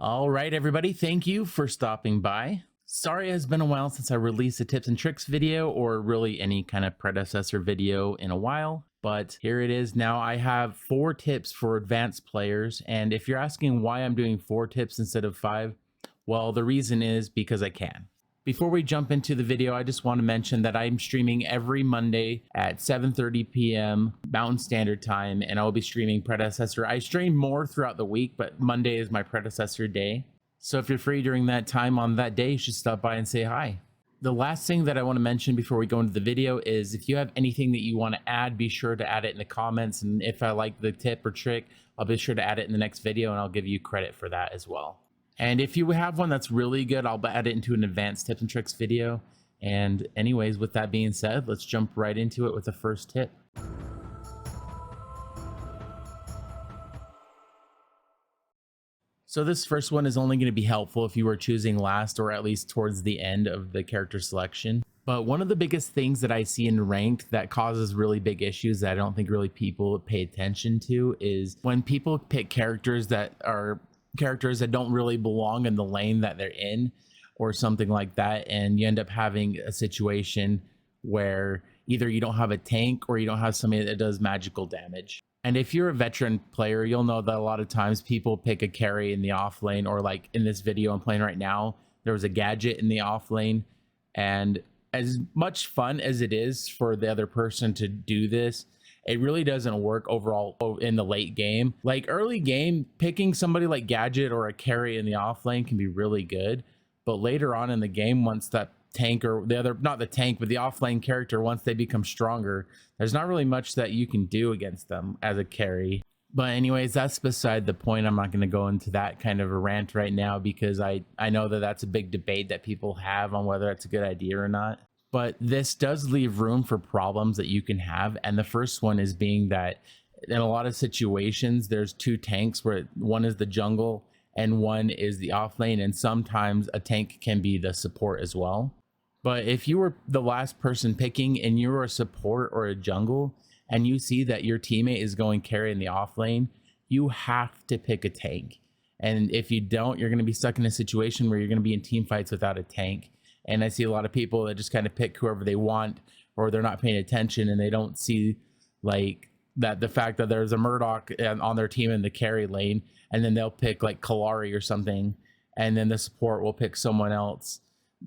All right, everybody, thank you for stopping by. Sorry, it's been a while since I released a tips and tricks video or really any kind of predecessor video in a while, but here it is now. I have 4 tips for advanced players, and if you're asking why I'm doing 4 tips instead of 5, well, the reason is because I can. Before we jump into the video, I just want to mention that I'm streaming every Monday at 7:30 p.m. Mountain Standard Time, and I'll be streaming Predecessor. I stream more throughout the week, but Monday is my Predecessor day. So if you're free during that time on that day, you should stop by and say hi. The last thing that I want to mention before we go into the video is if you have anything that you want to add, be sure to add it in the comments. And if I like the tip or trick, I'll be sure to add it in the next video and I'll give you credit for that as well. And if you have one that's really good, I'll add it into an advanced tips and tricks video. And anyways, with that being said, let's jump right into it with the first tip. So this first one is only going to be helpful if you were choosing last or at least towards the end of the character selection. But one of the biggest things that I see in ranked that causes really big issues that I don't think really people pay attention to is when people pick characters that don't really belong in the lane that they're in or something like that, and you end up having a situation where either you don't have a tank or you don't have somebody that does magical damage. And if you're a veteran player, you'll know that a lot of times people pick a carry in the off lane, or like in this video I'm playing right now, there was a gadget in the off lane, and as much fun as it is for the other person to do this, it really doesn't work overall in the late game. Like early game, picking somebody like Gadget or a carry in the off lane can be really good. But later on in the game, once that tank or the other, not the tank, but the off lane character, once they become stronger, there's not really much that you can do against them as a carry. But anyways, that's beside the point. I'm not going to go into that kind of a rant right now because I know that that's a big debate that people have on whether it's a good idea or not. But this does leave room for problems that you can have. And the first one is being that in a lot of situations, there's 2 tanks where one is the jungle and one is the off lane. And sometimes a tank can be the support as well. But if you were the last person picking and you're a support or a jungle and you see that your teammate is going carry in the off lane, you have to pick a tank. And if you don't, you're going to be stuck in a situation where you're going to be in team fights without a tank. And I see a lot of people that just kind of pick whoever they want, or they're not paying attention and they don't see like that the fact that there's a Murdoch on their team in the carry lane, and then they'll pick like Kalari or something, and then the support will pick someone else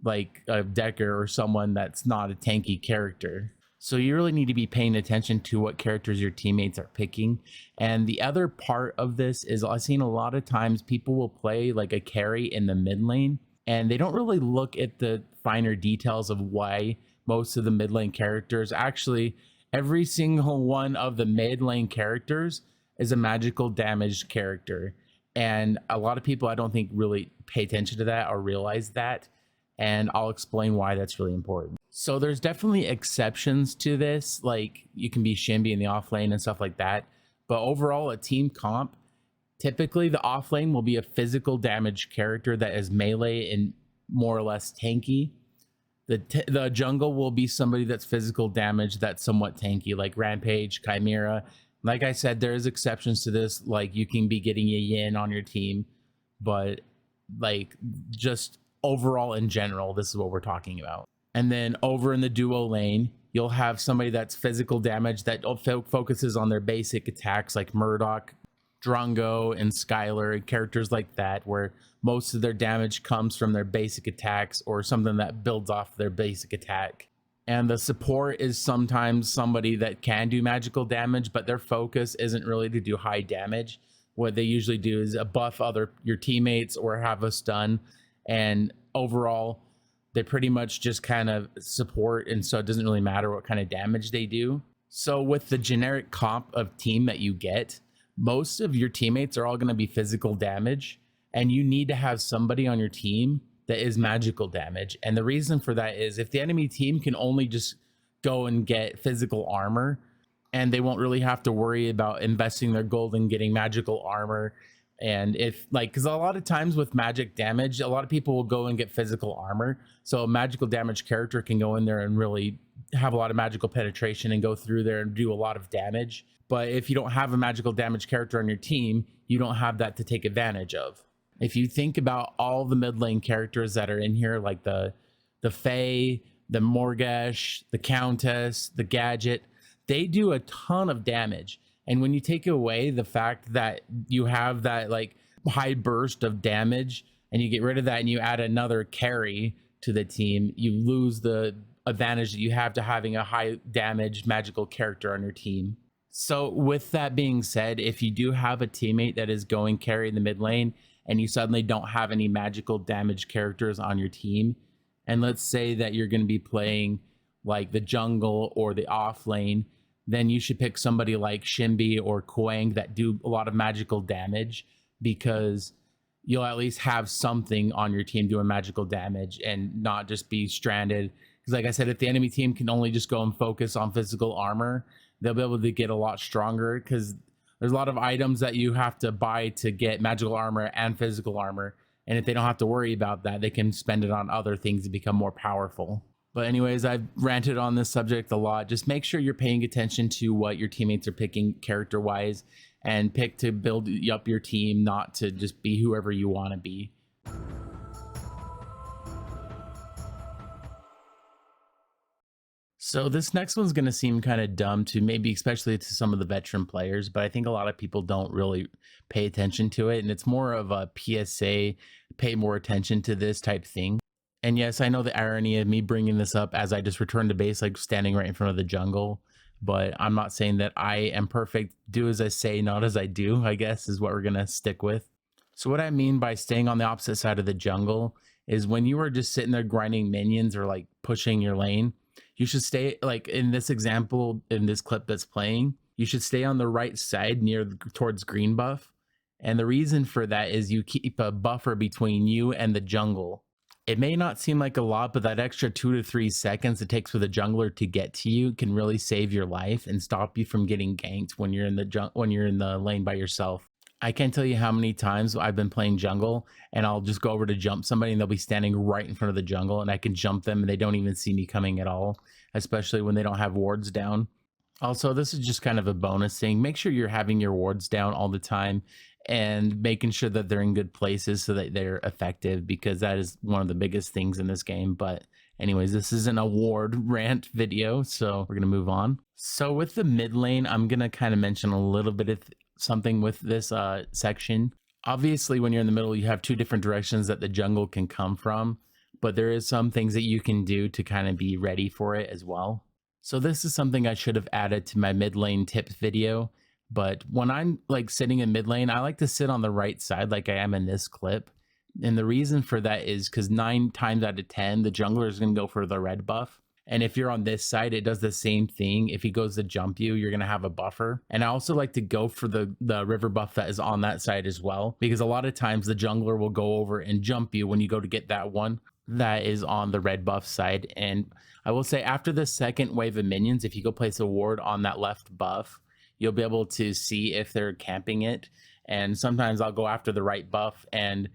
like a Decker or someone that's not a tanky character. So you really need to be paying attention to what characters your teammates are picking. And the other part of this is I've seen a lot of times people will play like a carry in the mid lane, and they don't really look at the finer details of why most of the mid lane characters, actually every single one of the mid lane characters is a magical damage character. And a lot of people I don't think really pay attention to that or realize that. And I'll explain why that's really important. So there's definitely exceptions to this, like you can be Shinbi in the off lane and stuff like that. But overall, a team comp, typically the off lane will be a physical damage character that is melee and more or less tanky. The jungle will be somebody that's physical damage that's somewhat tanky, like Rampage, Chimera. Like I said, there's exceptions to this, like you can be getting a Yin on your team, but like just overall in general, this is what we're talking about. And then over in the duo lane, you'll have somebody that's physical damage that focuses on their basic attacks, like Murdoch, Drongo, and Skylar, and characters like that, where most of their damage comes from their basic attacks or something that builds off their basic attack. And the support is sometimes somebody that can do magical damage, but their focus isn't really to do high damage. What they usually do is buff your teammates or have a stun, and overall they pretty much just kind of support, and so it doesn't really matter what kind of damage they do. So with the generic comp of team that you get, most of your teammates are all going to be physical damage, and you need to have somebody on your team that is magical damage. And the reason for that is if the enemy team can only just go and get physical armor, and they won't really have to worry about investing their gold in getting magical armor. And if like, because a lot of times with magic damage, a lot of people will go and get physical armor. So a magical damage character can go in there and really have a lot of magical penetration and go through there and do a lot of damage. But if you don't have a magical damage character on your team, you don't have that to take advantage of. If you think about all the mid lane characters that are in here, like the Fae, the Morgesh, the Countess, the Gadget, they do a ton of damage. And when you take away the fact that you have that like high burst of damage and you get rid of that and you add another carry to the team, you lose the advantage that you have to having a high damage magical character on your team. So with that being said, if you do have a teammate that is going carry in the mid lane and you suddenly don't have any magical damage characters on your team, and let's say that you're going to be playing like the jungle or the off lane, then you should pick somebody like Shimby or Quang that do a lot of magical damage, because you'll at least have something on your team doing magical damage and not just be stranded. Because like I said, if the enemy team can only just go and focus on physical armor, they'll be able to get a lot stronger, because there's a lot of items that you have to buy to get magical armor and physical armor. And if they don't have to worry about that, they can spend it on other things to become more powerful. But anyways, I've ranted on this subject a lot. Just make sure you're paying attention to what your teammates are picking character wise, and pick to build up your team, not to just be whoever you want to be. So this next one's going to seem kind of dumb to maybe especially to some of the veteran players, but I think a lot of people don't really pay attention to it. And it's more of a PSA, pay more attention to this type thing. And yes, I know the irony of me bringing this up as I just returned to base, like standing right in front of the jungle. But I'm not saying that I am perfect. Do as I say, not as I do, I guess is what we're going to stick with. So what I mean by staying on the opposite side of the jungle is when you are just sitting there grinding minions or like pushing your lane, you should stay, like in this example, in this clip that's playing, you should stay on the right side near towards green buff. And the reason for that is you keep a buffer between you and the jungle. It may not seem like a lot, but that extra 2 to 3 seconds it takes for the jungler to get to you can really save your life and stop you from getting ganked when you're in the lane by yourself. I can't tell you how many times I've been playing jungle and I'll just go over to jump somebody and they'll be standing right in front of the jungle and I can jump them and they don't even see me coming at all, especially when they don't have wards down. Also, this is just kind of a bonus thing. Make sure you're having your wards down all the time and making sure that they're in good places so that they're effective, because that is one of the biggest things in this game. But anyways, this is an award rant video, so we're going to move on. So with the mid lane, I'm going to kind of mention a little bit of something with this section. Obviously, when you're in the middle, you have two different directions that the jungle can come from, but there is some things that you can do to kind of be ready for it as well. So this is something I should have added to my mid lane tips video, but when I'm like sitting in mid lane, I like to sit on the right side like I am in this clip. And the reason for that is because 9 times out of 10, the jungler is going to go for the red buff. And if you're on this side, it does the same thing. If he goes to jump you, you're going to have a buffer. And I also like to go for the river buff that is on that side as well, because a lot of times the jungler will go over and jump you when you go to get that one that is on the red buff side. And I will say after the second wave of minions, if you go place a ward on that left buff, you'll be able to see if they're camping it. And sometimes I'll go after the right buff, and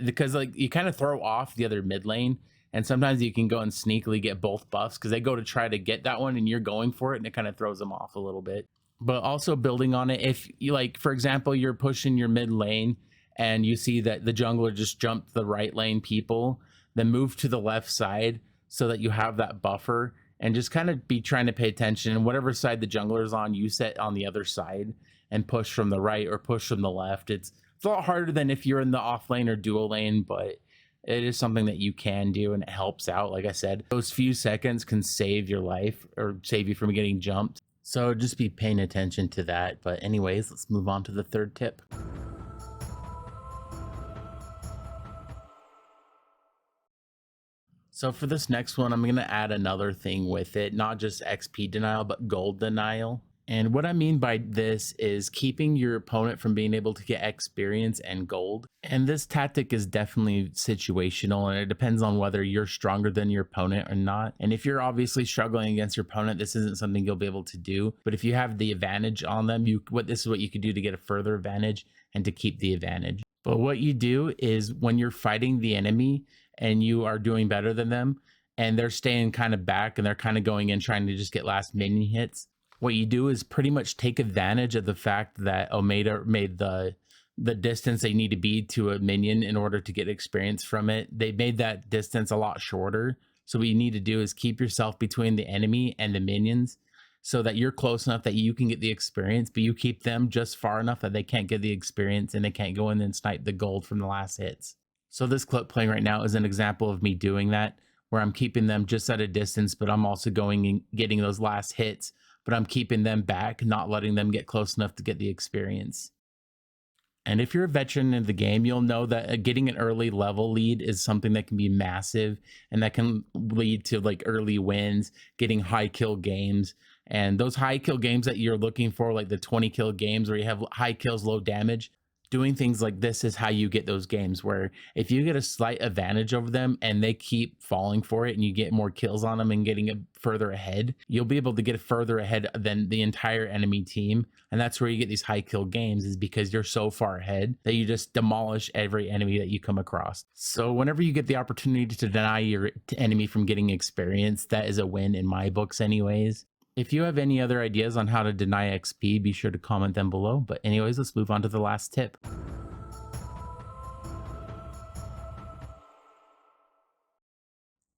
because like you kind of throw off the other mid lane, and sometimes you can go and sneakily get both buffs because they go to try to get that one and you're going for it, and it kind of throws them off a little bit. But also building on it, if you like, for example, you're pushing your mid lane and you see that the jungler just jumped the right lane people, then move to the left side so that you have that buffer, and just kind of be trying to pay attention. And whatever side the jungler is on, you set on the other side and push from the right or push from the left. It's a lot harder than if you're in the off lane or dual lane, but it is something that you can do and it helps out. Like I said, those few seconds can save your life or save you from getting jumped. So just be paying attention to that. But anyways, let's move on to the third tip. So for this next one, I'm going to add another thing with it, not just XP denial, but gold denial. And what I mean by this is keeping your opponent from being able to get experience and gold. And this tactic is definitely situational, and it depends on whether you're stronger than your opponent or not. And if you're obviously struggling against your opponent, this isn't something you'll be able to do. But if you have the advantage on them, this is what you could do to get a further advantage and to keep the advantage. But what you do is when you're fighting the enemy and you are doing better than them and they're staying kind of back and they're kind of going in trying to just get last minion hits, what you do is pretty much take advantage of the fact that Omega made the the distance they need to be to a minion in order to get experience from it. They made that distance a lot shorter. So what you need to do is keep yourself between the enemy and the minions so that you're close enough that you can get the experience, but you keep them just far enough that they can't get the experience and they can't go in and snipe the gold from the last hits. So this clip playing right now is an example of me doing that, where I'm keeping them just at a distance, but I'm also going and getting those last hits, but I'm keeping them back, not letting them get close enough to get the experience. And if you're a veteran in the game, you'll know that getting an early level lead is something that can be massive and that can lead to like early wins, getting high kill games. And those high kill games that you're looking for, like the 20 kill games where you have high kills, low damage, doing things like this is how you get those games, where if you get a slight advantage over them and they keep falling for it and you get more kills on them and getting it further ahead, you'll be able to get further ahead than the entire enemy team. And that's where you get these high kill games, is because you're so far ahead that you just demolish every enemy that you come across. So whenever you get the opportunity to deny your enemy from getting experience, that is a win in my books anyways. If you have any other ideas on how to deny XP, be sure to comment them below. But anyways, let's move on to the last tip.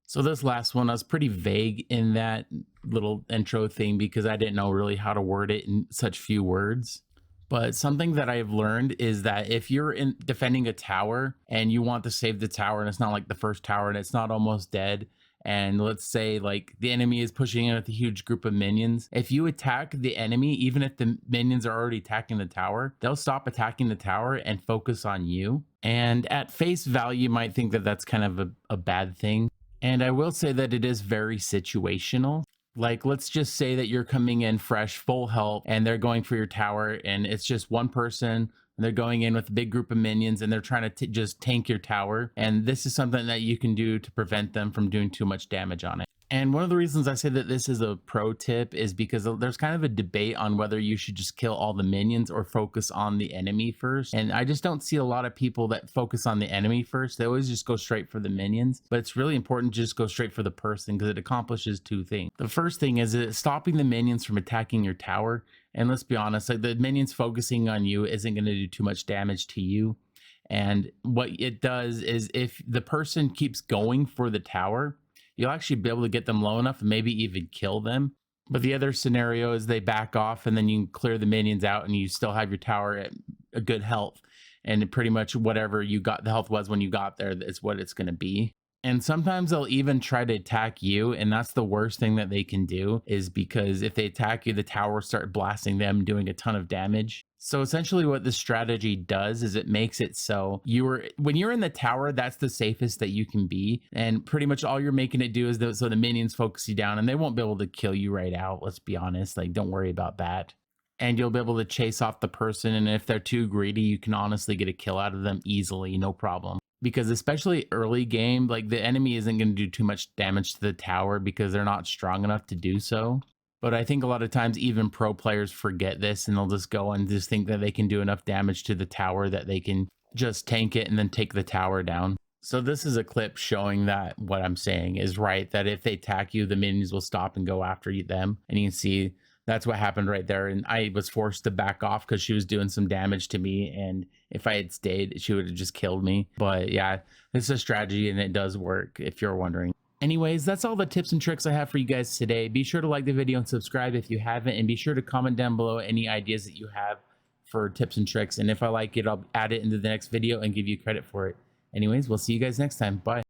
So this last one, I was pretty vague in that little intro thing because I didn't know really how to word it in such few words. But something that I've learned is that if you're defending a tower and you want to save the tower and it's not like the first tower and it's not almost dead, and let's say like the enemy is pushing in with a huge group of minions, if you attack the enemy, even if the minions are already attacking the tower, they'll stop attacking the tower and focus on you. And at face value, you might think that that's kind of a bad thing. And I will say that it is very situational. Like, let's just say that you're coming in fresh, full health, and they're going for your tower, and it's just one person, and they're going in with a big group of minions, and they're trying to just tank your tower. And this is something that you can do to prevent them from doing too much damage on it. And one of the reasons I say that this is a pro tip is because there's kind of a debate on whether you should just kill all the minions or focus on the enemy first. And I just don't see a lot of people that focus on the enemy first. They always just go straight for the minions. But it's really important to just go straight for the person because it accomplishes two things. The first thing is stopping the minions from attacking your tower. And let's be honest, like the minions focusing on you isn't going to do too much damage to you. And what it does is if the person keeps going for the tower, you'll actually be able to get them low enough and maybe even kill them. But the other scenario is they back off and then you can clear the minions out and you still have your tower at a good health. And pretty much whatever you got, the health was when you got there, is what it's going to be. And sometimes they'll even try to attack you. And that's the worst thing that they can do, is because if they attack you, the tower will start blasting them, doing a ton of damage. So essentially what this strategy does is it makes it so when you're in the tower, that's the safest that you can be. And pretty much all you're making it do is so the minions focus you down and they won't be able to kill you right out. Let's be honest, like don't worry about that. And you'll be able to chase off the person. And if they're too greedy, you can honestly get a kill out of them easily, no problem. Because especially early game, like the enemy isn't going to do too much damage to the tower because they're not strong enough to do so. But I think a lot of times even pro players forget this and they'll just go and just think that they can do enough damage to the tower that they can just tank it and then take the tower down. So this is a clip showing that what I'm saying is right, that if they attack you, the minions will stop and go after them. And you can see that's what happened right there. And I was forced to back off because she was doing some damage to me. And if I had stayed, she would have just killed me. But yeah, it's a strategy and it does work if you're wondering. Anyways, that's all the tips and tricks I have for you guys today. Be sure to like the video and subscribe if you haven't, and be sure to comment down below any ideas that you have for tips and tricks. And if I like it, I'll add it into the next video and give you credit for it. Anyways, we'll see you guys next time. Bye.